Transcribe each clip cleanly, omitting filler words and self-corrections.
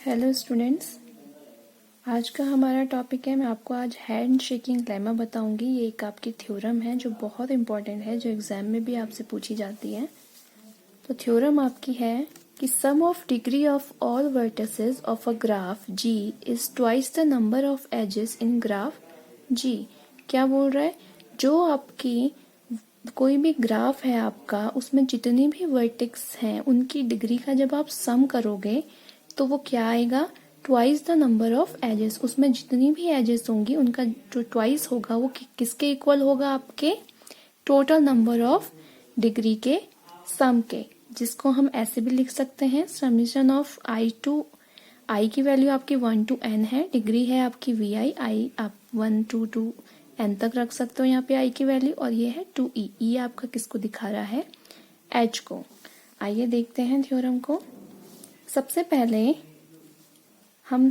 Hello students, आज का हमारा टॉपिक है। मैं आपको आज हैंड शेकिंग लेमा बताऊंगी। ये एक आपकी थ्योरम है जो बहुत इंपॉर्टेंट है, जो एग्जाम में भी आपसे पूछी जाती है। तो थ्योरम आपकी है कि sum of degree of all vertices of a graph G is twice the number of edges in graph G. क्या बोल रहा है? जो आपकी कोई भी ग्राफ है आपका, उसमें जितनी भी वर्टेक्स हैं उनकी डिग्री का जब आप सम करोगे तो वो क्या आएगा? Twice the number of edges. उसमें जितनी भी एजेस होंगी उनका जो ट्वाइस होगा वो किसके इक्वल होगा? आपके टोटल नंबर ऑफ डिग्री के सम के, जिसको हम ऐसे भी लिख सकते हैं समीशन ऑफ आई टू आई की वैल्यू आपकी 1 to n है, डिग्री है आपकी वी आई आप 1 to n तक रख सकते हो यहाँ पे आई की वैल्यू, और ये है 2e। ई आपका किसको दिखा रहा है? h को। आइए देखते हैं थ्योरम को। सबसे पहले हम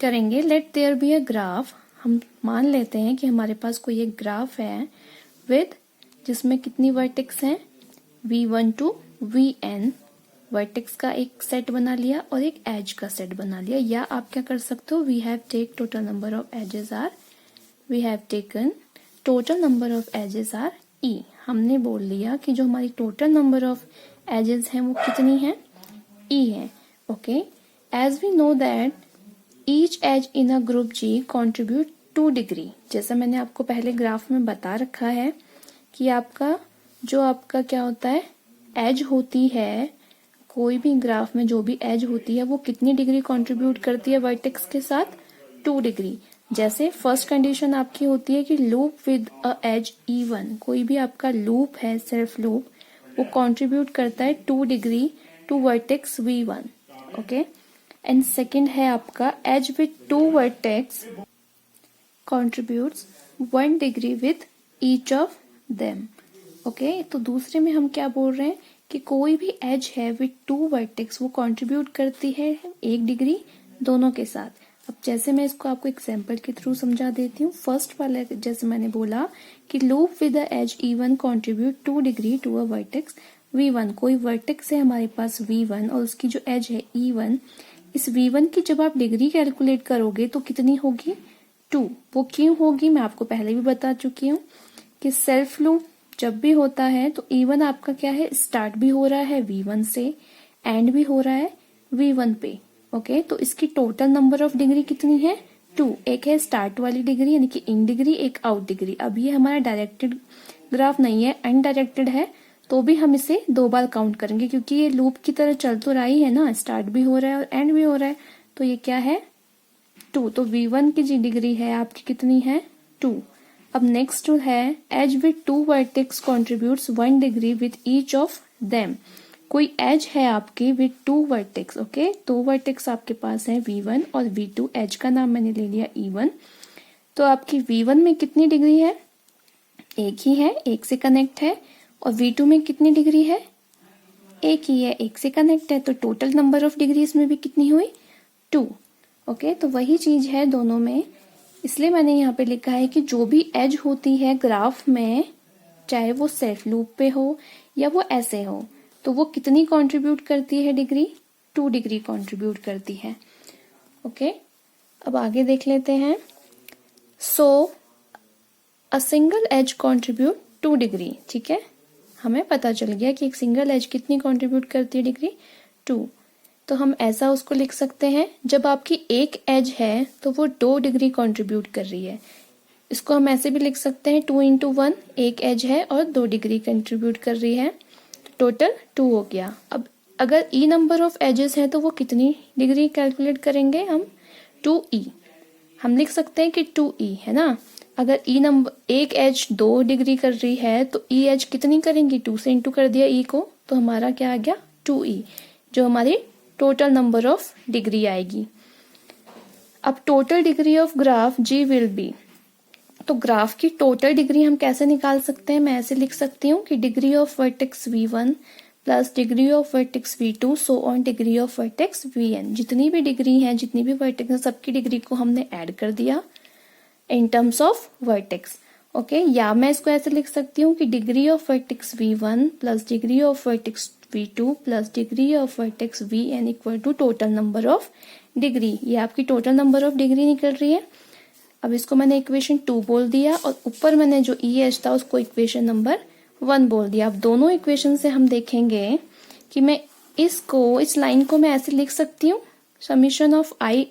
करेंगे let there be a graph. हम मान लेते हैं कि हमारे पास कोई एक ग्राफ है विद जिसमें कितनी वर्टेक्स हैं? v1 to vn वर्टेक्स का एक सेट बना लिया और एक एज का सेट बना लिया। या आप क्या कर सकते हो? We have take total number of edges are we have taken total number of edges are E. हमने बोल लिया कि जो हमारी टोटल नंबर ऑफ एजेस हैं वो कितनी है? ई है। Okay, as we know that each edge in a group G contribute 2 degree. जैसा मैंने आपको पहले ग्राफ में बता रखा है कि आपका क्या होता है, एज होती है, कोई भी ग्राफ में जो भी एज होती है वो कितनी डिग्री कंट्रीब्यूट करती है वर्टेक्स के साथ? 2 डिग्री। जैसे फर्स्ट कंडीशन आपकी होती है कि loop with a as E1। कोई भी आपका लूप है, सेल्फ लूप, वो कंट्रीब्यूट करता है 2 degree to vertex V1। Okay, and second है आपका edge with 2 vertex contributes 1 degree with each of them. Okay, तो दूसरे में हम क्या बोल रहे हैं कि कोई भी एज है विद 2 वर्टेक्स वो कंट्रीब्यूट करती है 1 डिग्री दोनों के साथ। अब जैसे मैं इसको आपको एग्जांपल के थ्रू समझा देती हूँ। फर्स्ट वाला जैसे मैंने बोला कि loop with the edge E1 contribute 2 degree to a vertex V1। कोई वर्टेक्स है हमारे पास V1 और उसकी जो एज है E1, इस V1 की जब आप डिग्री कैलकुलेट करोगे तो कितनी होगी? 2। वो क्यों होगी? मैं आपको पहले भी बता चुकी हूँ कि सेल्फ लूप जब भी होता है तो E1 आपका क्या है? स्टार्ट भी हो रहा है V1 से, एंड भी हो रहा है V1 पे। ओके, तो इसकी टोटल नंबर ऑफ डिग्री कितनी है? 2। एक है स्टार्ट वाली डिग्री यानी कि इन डिग्री, एक आउट डिग्री। अब ये हमारा डायरेक्टेड ग्राफ नहीं है, अनडायरेक्टेड है, तो भी हम इसे 2 बार काउंट करेंगे क्योंकि ये लूप की तरह चल तो रहा ही है ना, स्टार्ट भी हो रहा है और एंड भी हो रहा है। तो ये क्या है? 2। तो V1 की जी डिग्री है आपकी कितनी है? 2। अब नेक्स्ट है edge with 2 vertex contributes 1 degree with each of them. कोई एज है आपकी विद 2 वर्टेक्स। ओके, 2 वर्टेक्स आपके पास है V1 और V2। एज का नाम मैंने ले लिया E1। तो आपकी V1 में कितनी डिग्री है? एक ही है, एक से कनेक्ट है। और V2 में कितनी डिग्री है? एक ही है, एक से कनेक्ट है। तो टोटल नंबर ऑफ डिग्री इसमें भी कितनी हुई? 2। ओके, तो वही चीज है दोनों में, इसलिए मैंने यहाँ पे लिखा है कि जो भी एज होती है ग्राफ में, चाहे वो सेल्फ लूप पे हो या वो ऐसे हो, तो वो कितनी कंट्रीब्यूट करती है डिग्री? 2 डिग्री कंट्रीब्यूट करती है। ओके, अब आगे देख लेते हैं। So a single edge contribute 2 degree. ठीक है, हमें पता चल गया कि एक सिंगल एज कितनी कंट्रीब्यूट करती है डिग्री? 2। तो हम ऐसा उसको लिख सकते हैं, जब आपकी एक एज है तो वो 2 डिग्री कंट्रीब्यूट कर रही है। इसको हम ऐसे भी लिख सकते हैं 2 into 1। एक एज है और 2 डिग्री कंट्रीब्यूट कर रही है, टोटल 2 हो गया। अब अगर ई नंबर ऑफ एजेस है तो वो कितनी डिग्री कैलकुलेट करेंगे हम? 2e। हम लिख सकते हैं कि 2e है ना। अगर ई नंबर एक एज 2 डिग्री कर रही है तो ई एज कितनी करेंगी? 2 से इंटू कर दिया ई को, तो हमारा क्या आ गया? 2e, जो हमारी टोटल नंबर ऑफ डिग्री आएगी। अब total degree of graph ji will be. तो ग्राफ की टोटल डिग्री हम कैसे निकाल सकते हैं? मैं ऐसे लिख सकती हूँ कि degree of vertex V1 plus degree of vertex V2 so on degree of vertex Vn। जितनी भी डिग्री है, जितनी भी वर्टेक्स है, सबकी डिग्री को हमने ऐड कर दिया in terms of vertex. Okay, या मैं इसको ऐसे लिख सकती हूँ कि degree of vertex V1 plus degree of vertex V2 plus degree of vertex Vn equal to total number of degree. ये आपकी टोटल नंबर ऑफ डिग्री निकल रही है। अब इसको मैंने इक्वेशन 2 बोल दिया और ऊपर मैंने जो EH था उसको इक्वेशन नंबर 1 बोल दिया। अब दोनों इक्वेशन से हम देखेंगे कि मैं इस लाइन को मैं ऐसे लिख सकती हूँ, summation of I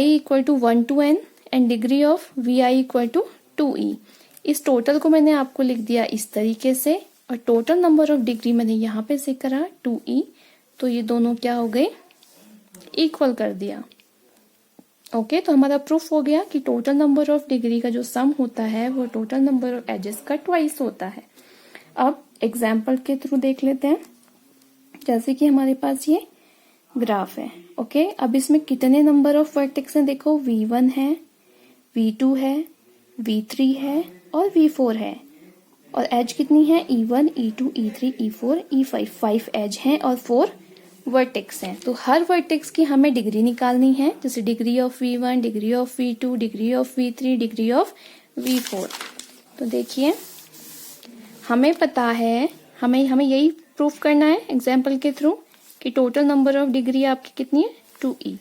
equal to 1 to n and degree of Vi equal to 2e। इस टोटल को मैंने आपको लिख दिया इस तरीके से और टोटल नंबर ऑफ डिग्री मैंने यहाँ पे से करा 2e, तो ये दोनों क्या हो गए, इक्वल कर दिया। ओके, तो हमारा प्रूफ हो गया कि टोटल नंबर ऑफ डिग्री का जो सम होता है वो टोटल नंबर ऑफ एजेस का ट्वाइस होता है। अब एग्जाम्पल के थ्रू देख लेते हैं। जैसे कि हमारे पास ये ग्राफ है। ओके, अब इसमें कितने नंबर ऑफ वर्टेक्स हैं देखो, V1 है, V2 है, V3 है और V4 है। और एज कितनी है, E1, E2, E3, E4, E5, 5 as हैं और 4 वर्टेक्स हैं। तो हर वर्टेक्स की हमें डिग्री निकालनी है, जैसे degree of V1, degree of V2, degree of V3, degree of V4। तो देखिए हमें पता है, हमें यही प्रूफ करना है एग्जाम्पल के थ्रू कि टोटल नंबर ऑफ डिग्री आपकी कितनी है, 2e।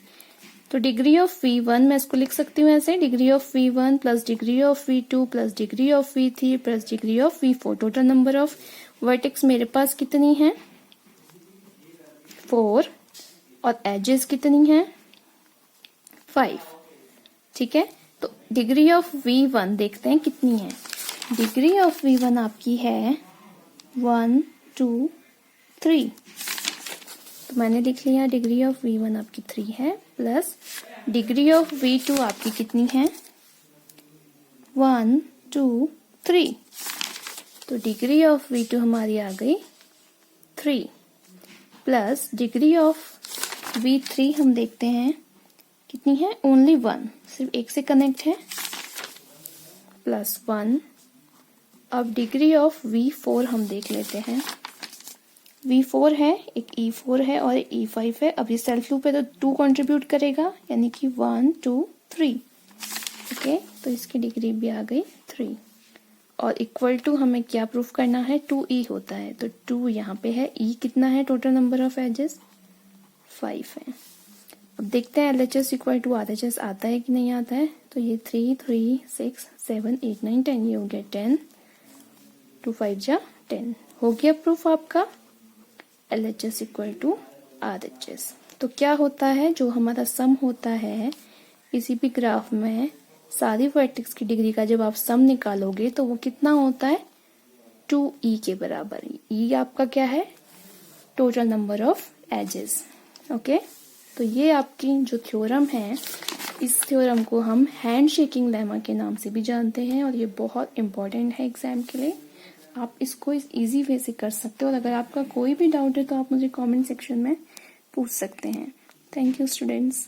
तो डिग्री ऑफ V1 मैं इसको लिख सकती हूँ ऐसे, degree of V1 plus degree of V2 plus degree of V3 plus degree of V4। Total number of vertex मेरे पास कितनी है, 4 और एजेस कितनी है, 5। ठीक है, तो डिग्री ऑफ V1 देखते हैं कितनी है। डिग्री ऑफ V1 आपकी है 1 2 3। तो मैंने लिख लिया डिग्री ऑफ V1 आपकी 3 है प्लस डिग्री ऑफ V2 आपकी कितनी है, 1 2 3। तो डिग्री ऑफ V2 हमारी आ गई 3 प्लस डिग्री ऑफ V3 हम देखते हैं कितनी है, ओनली 1, सिर्फ एक से कनेक्ट है, प्लस 1। अब डिग्री ऑफ V4 हम देख लेते हैं। V4 है, एक E4 है और एक E5 है। अब ये सेल्फ लूप है तो 2 कंट्रीब्यूट करेगा, यानी कि 1 2 3। ओके, तो इसकी डिग्री भी आ गई 3 और इक्वल टू हमें क्या प्रूफ करना है, 2e होता है। तो 2 यहाँ पे है, e कितना है, टोटल नंबर ऑफ एजेस 5 है। अब देखते हैं LHS इक्वल टू RHS आता है कि नहीं आता है। तो ये 3 3 6 7 8 9 10, ये हो गया 10, 2 5 जा 10, हो गया प्रूफ आपका LHS इक्वल टू RHS। तो क्या होता है, जो हमारा सम होता है किसी भी ग्राफ में सारी वर्टेक्स की डिग्री का जब आप सम निकालोगे तो वो कितना होता है, 2e के बराबर। e आपका क्या है, total number of edges. Okay, तो ये आपकी जो थ्योरम है, इस थ्योरम को हम हैंड शेकिंग लेमा के नाम से भी जानते हैं और ये बहुत इंपॉर्टेंट है एग्जाम के लिए। आप इसको इस इजी वे से कर सकते हो और अगर आपका कोई भी डाउट है तो आप मुझे कमेंट सेक्शन में पूछ सकते हैं। Thank you students.